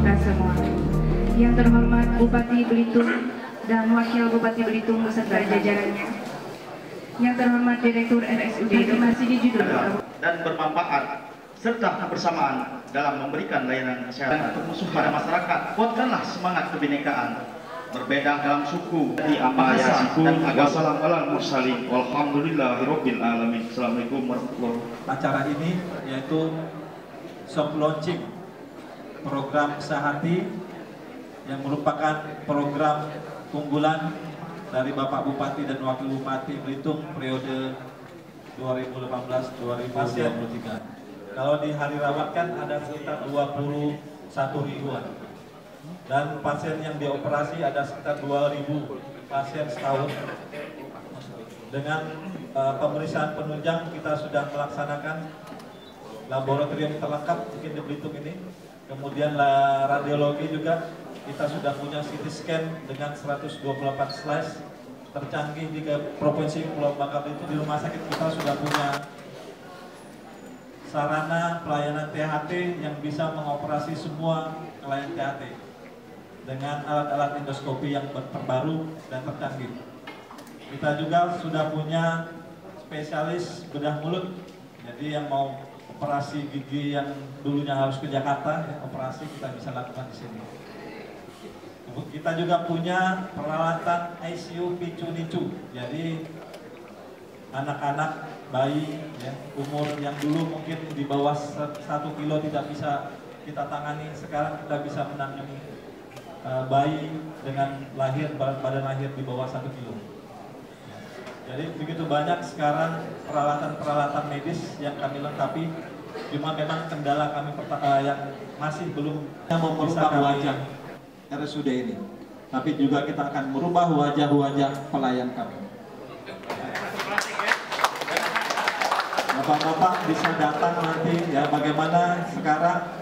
kita semua. Yang terhormat Bupati Belitung dan Wakil Bupati Belitung beserta jajarannya. Yang terhormat Direktur RSUD masih di judul dan bermanfaat serta kebersamaan dalam memberikan layanan kesehatan untuk musuh pada masyarakat. Kuatkanlah semangat kebinekaan, berbeda dalam suku, bahasa, dan agama. Wassalamualaikum walhamdulillahirabbil alamin. Assalamualaikum warahmatullahi wabarakatuh. Acara ini yaitu soft launching program Sehati yang merupakan program unggulan dari Bapak Bupati dan Wakil Bupati Belitung periode 2018-2023. Kalau di hari rawat kan ada sekitar 21 ribuan, dan pasien yang dioperasi ada sekitar 2.000 pasien setahun. Dengan pemeriksaan penunjang kita sudah melaksanakan laboratorium terlengkap mungkin di Belitung ini. Kemudian radiologi juga kita sudah punya CT scan dengan 128 slice tercanggih di Provinsi Pulau Bangka Belitung. Di rumah sakit kita sudah punya sarana pelayanan THT yang bisa mengoperasi semua klien THT dengan alat-alat endoskopi yang terbaru dan tercanggih. Kita juga sudah punya spesialis bedah mulut, jadi yang mau operasi gigi yang dulunya harus ke Jakarta, ya, operasi kita bisa lakukan di sini. Kita juga punya peralatan ICU picu-nicu, jadi anak-anak bayi ya, umur yang dulu mungkin di bawah 1 kilo tidak bisa kita tangani, sekarang kita bisa menangani bayi dengan berat badan lahir di bawah 1 kilo. Jadi begitu banyak sekarang peralatan-peralatan medis yang kami lengkapi. Cuma memang kendala kami yang masih belum bisa wajah RSUD ini. Tapi juga kita akan merubah wajah-wajah pelayan kami. Bapak-bapak bisa datang nanti ya, bagaimana sekarang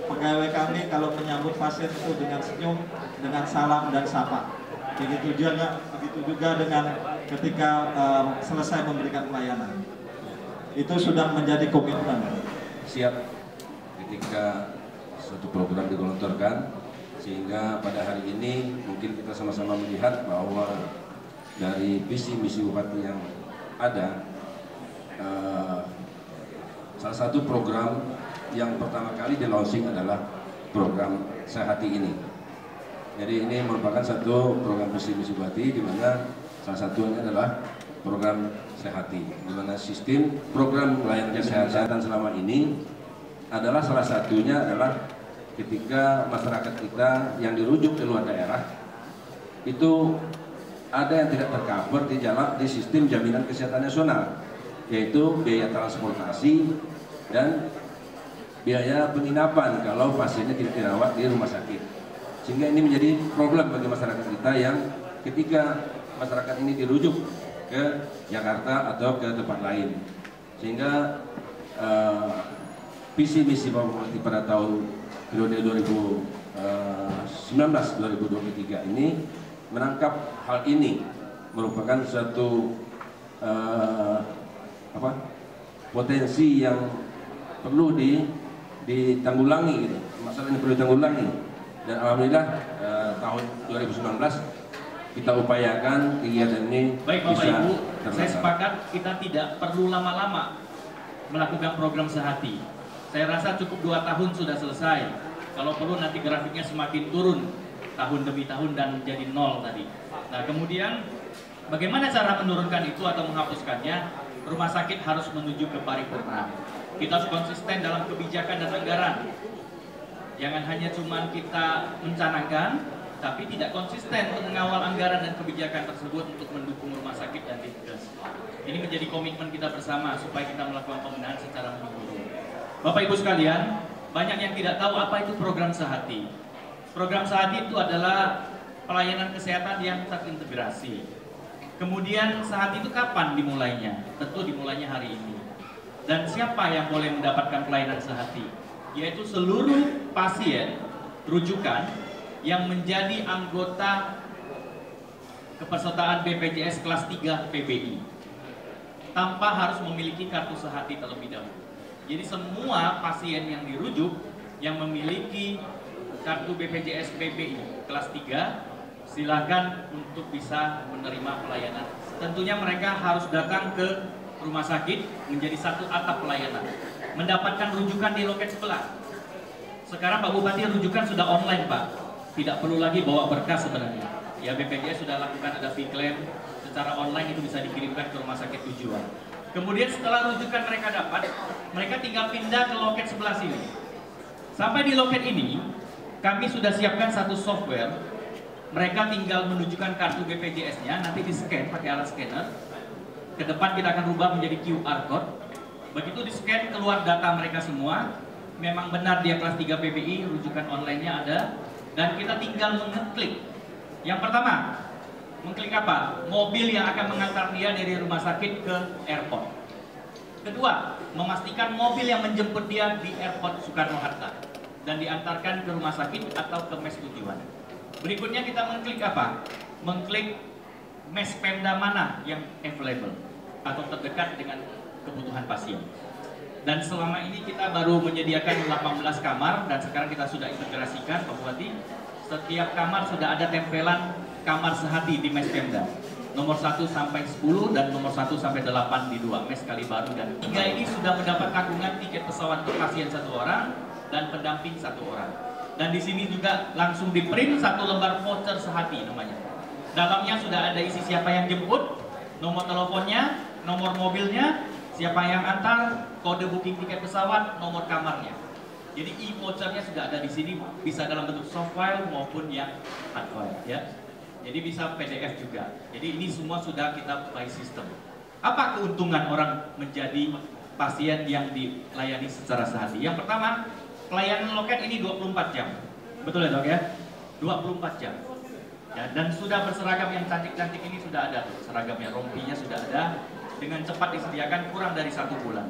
pegawai kami kalau menyambut pasien itu dengan senyum, dengan salam dan sapa. Begitu juga dengan ketika selesai memberikan pelayanan. Itu sudah menjadi komitmen. Siap ketika suatu program digelontorkan, sehingga pada hari ini mungkin kita sama-sama melihat bahwa dari visi misi bupati yang ada, salah satu program yang pertama kali di launching adalah program Sehati ini. Jadi ini merupakan satu program visi misi bupati di mana salah satunya adalah program Sehati, di mana sistem program pelayanan kesehatan selama ini adalah salah satunya adalah ketika masyarakat kita yang dirujuk ke luar daerah itu ada yang tidak tercover di sistem jaminan kesehatan nasional, yaitu biaya transportasi dan biaya penginapan kalau pasiennya tidak dirawat di rumah sakit. Sehingga ini menjadi problem bagi masyarakat kita yang ketika masyarakat ini dirujuk ke Jakarta atau ke tempat lain. Sehingga visi misi Bapak Bupati pada tahun periode 2019-2023 ini menangkap hal ini merupakan suatu potensi yang perlu ditanggulangi gitu. Masalah ini perlu ditanggulangi, dan alhamdulillah tahun 2019 kita upayakan kegiatan ini. Baik Bapak bisa Ibu, terlaksana. saya sepakat kita tidak perlu lama-lama melakukan program Sehati. Saya rasa cukup 2 tahun sudah selesai. Kalau perlu nanti grafiknya semakin turun tahun demi tahun dan menjadi 0 tadi. Nah kemudian bagaimana cara menurunkan itu atau menghapuskannya? Rumah sakit harus menuju ke paripurna. Kita harus konsisten dalam kebijakan dan anggaran. Jangan hanya cuma kita mencanangkan, tapi tidak konsisten untuk mengawal anggaran dan kebijakan tersebut untuk mendukung rumah sakit dan dinkes. Ini menjadi komitmen kita bersama supaya kita melakukan pembenahan secara menyeluruh. Bapak Ibu sekalian, banyak yang tidak tahu apa itu program Sehati. Program Sehati itu adalah pelayanan kesehatan yang terintegrasi. Kemudian Sehati itu kapan dimulainya? Tentu dimulainya hari ini. Dan siapa yang boleh mendapatkan pelayanan Sehati? Yaitu seluruh pasien rujukan yang menjadi anggota kepesertaan BPJS kelas 3 PBI tanpa harus memiliki kartu Sehati terlebih dahulu. Jadi semua pasien yang dirujuk yang memiliki kartu BPJS PBI kelas 3, silakan untuk bisa menerima pelayanan. Tentunya mereka harus datang ke rumah sakit menjadi satu atap pelayanan, mendapatkan rujukan di loket sebelah. Sekarang Pak Bupati rujukan sudah online Pak, tidak perlu lagi bawa berkas sebenarnya. Ya BPJS sudah lakukan ada V-claim secara online, itu bisa dikirimkan ke rumah sakit tujuan. Kemudian setelah rujukan mereka dapat, mereka tinggal pindah ke loket sebelah sini. Sampai di loket ini, kami sudah siapkan satu software. Mereka tinggal menunjukkan kartu BPJS-nya, nanti di-scan pakai alat scanner. Ke depan kita akan rubah menjadi QR code. Begitu di-scan, keluar data mereka semua. Memang benar dia kelas 3 PBI, rujukan online-nya ada. Dan kita tinggal mengeklik. Yang pertama, mengklik apa? Mobil yang akan mengantar dia dari rumah sakit ke airport. Kedua, memastikan mobil yang menjemput dia di airport Soekarno-Hatta dan diantarkan ke rumah sakit atau ke mes tujuan. Berikutnya kita mengklik apa? Mengklik mes Pemda mana yang available atau terdekat dengan kebutuhan pasien. Dan selama ini kita baru menyediakan 18 kamar dan sekarang kita sudah integrasikan Pak Bupati. Setiap kamar sudah ada tempelan kamar sehati di mes Pemda. Nomor 1 sampai 10 dan nomor 1 sampai 8 di 2 mes Kalibaru, dan 3 ini sudah mendapat tanggungan tiket pesawat untuk pasien 1 orang dan pendamping 1 orang. Dan di sini juga langsung di print 1 lembar voucher sehati namanya. Dalamnya sudah ada isi siapa yang jemput, nomor teleponnya, nomor mobilnya, siapa yang antar, kode booking tiket pesawat, nomor kamarnya. Jadi e-vouchernya sudah ada di sini, bisa dalam bentuk soft file maupun yang hard file ya. Jadi bisa PDF juga. Jadi ini semua sudah kita by system. Apa keuntungan orang menjadi pasien yang dilayani secara sehari? Yang pertama, pelayanan loket ini 24 jam. Betul ya Dok ya? 24 jam. Ya, dan sudah berseragam yang cantik-cantik ini sudah ada tuh. Seragamnya, rompinya sudah ada. Dengan cepat disediakan kurang dari 1 bulan.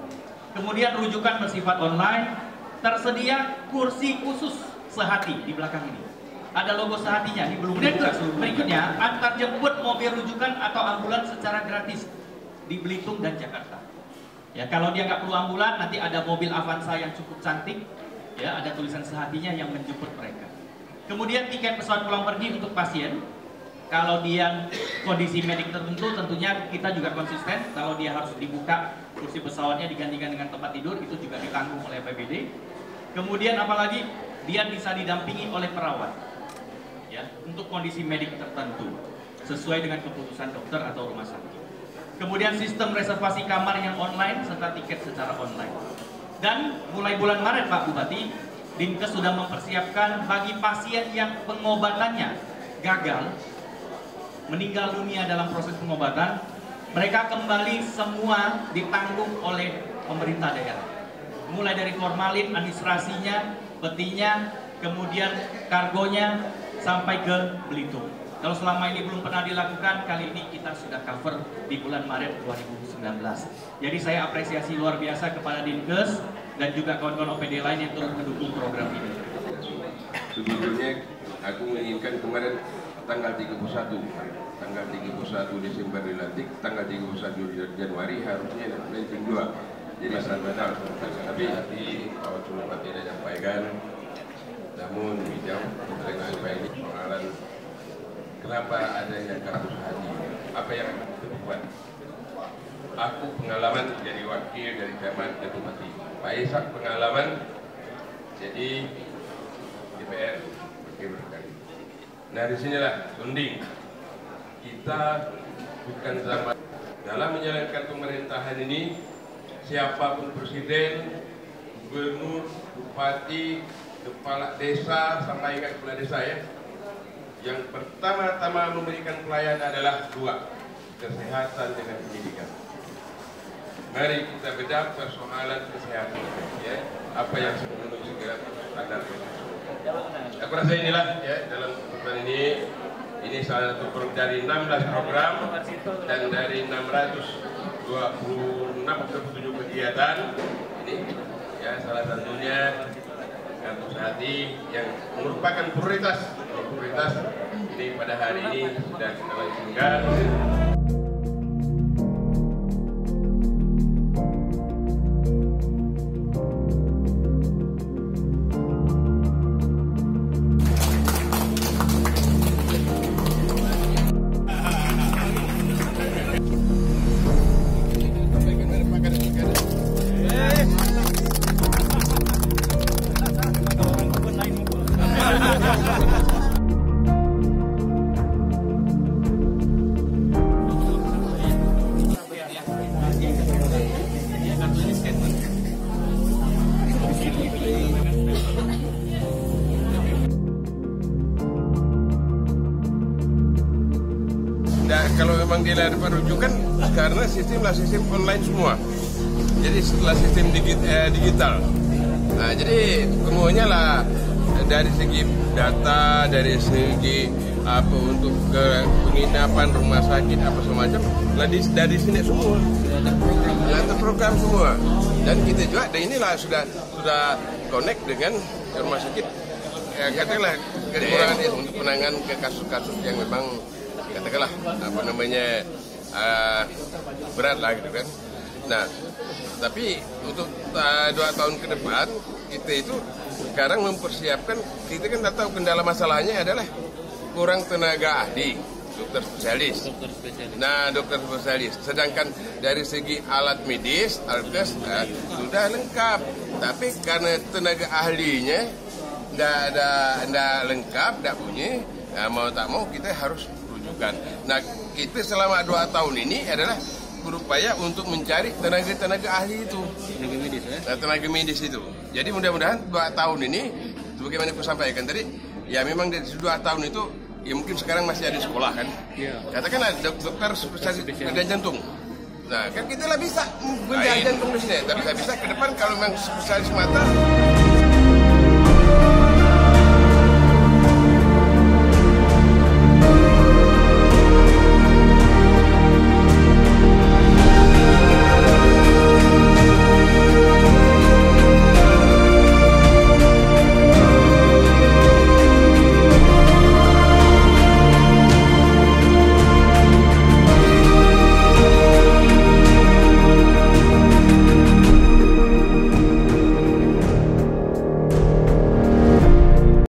Kemudian rujukan bersifat online, tersedia kursi khusus sehati di belakang ini. Ada logo sehatinya, ini belum dibuka seluruh. Berikutnya, antar jemput mobil rujukan atau ambulans secara gratis di Belitung dan Jakarta. Ya, kalau dia nggak perlu ambulan, nanti ada mobil Avanza yang cukup cantik, ya, ada tulisan sehatinya yang menjemput mereka. Kemudian tiket pesawat pulang pergi untuk pasien. Kalau dia kondisi medik tertentu, tentunya kita juga konsisten. Kalau dia harus dibuka kursi pesawatnya digantikan dengan tempat tidur, itu juga ditanggung oleh APBD. Kemudian apalagi dia bisa didampingi oleh perawat, ya, untuk kondisi medik tertentu sesuai dengan keputusan dokter atau rumah sakit. Kemudian sistem reservasi kamar yang online serta tiket secara online. Dan mulai bulan Maret Pak Bupati, Dinkes sudah mempersiapkan bagi pasien yang pengobatannya gagal, meninggal dunia dalam proses pengobatan, mereka kembali semua ditanggung oleh pemerintah daerah. Mulai dari formalin, administrasinya, petinya, kemudian kargonya, sampai ke Belitung. Kalau selama ini belum pernah dilakukan, kali ini kita sudah cover di bulan Maret 2019. Jadi saya apresiasi luar biasa kepada Dinkes dan juga kawan-kawan OPD lain yang turut mendukung program ini. Sebetulnya aku menginginkan kemarin tanggal 31 Desember dilantik, tanggal 31 Januari harusnya landing 2. Jadi benar, tapi Pak Bupati tidak menyampaikan. Namun bidang dengan ini pengenalan kenapa adanya kartu sehati, apa yang dibuat. Aku pengalaman jadi wakil dari zaman Bupati, Pak Ishak pengalaman jadi DPR berkali. Nah disinilah tunding kita bukan zaman dalam menjalankan pemerintahan ini. Siapapun presiden, gubernur, bupati, kepala desa, sampai ke kepala desa ya, yang pertama-tama memberikan pelayanan adalah 2, kesehatan dengan pendidikan. Mari kita bedah persoalan kesehatan ya, apa yang memenuhi segala standar. Aku rasa inilah ya dalam kesempatan ini salah satu dari 16 program dan dari 627 kegiatan ini ya, salah satunya kartu sehati yang merupakan prioritas ini pada hari ini sudah kita langsungkan. kalau memang dia dapat rujukan, karena sistemlah sistem online semua. Jadi setelah sistem digital. Nah, jadi semuanya lah dari segi data, dari segi apa untuk ke penginapan, rumah sakit apa semacam, dari sini semua. Ada program semua. Dan kita juga, dan inilah sudah connect dengan rumah sakit. Ya, katakanlah kekurangan untuk penanganan ke kasus-kasus yang memang katakanlah apa namanya berat lah gitu kan. Nah, tapi untuk 2 tahun ke depan kita itu sekarang mempersiapkan, kita kan tak tahu kendala masalahnya adalah kurang tenaga ahli, dokter spesialis. Nah, dokter spesialis. Sedangkan dari segi alat medis, alkes sudah lengkap. Tapi karena tenaga ahlinya tidak lengkap, tidak punya, mau tak mau kita harus rujukan. Nah, kita selama 2 tahun ini adalah berupaya untuk mencari tenaga ahli itu, tenaga medis itu. Jadi mudah-mudahan 2 tahun ini, sebagaimana aku sampaikan tadi, ya memang dari 2 tahun itu, ya mungkin sekarang masih ada sekolah kan. Katakanlah dokter spesialis bedah jantung. Nah, kan kita lah bisa bedah jantung di sini. Tapi bisa ke depan kalau memang spesialis mata.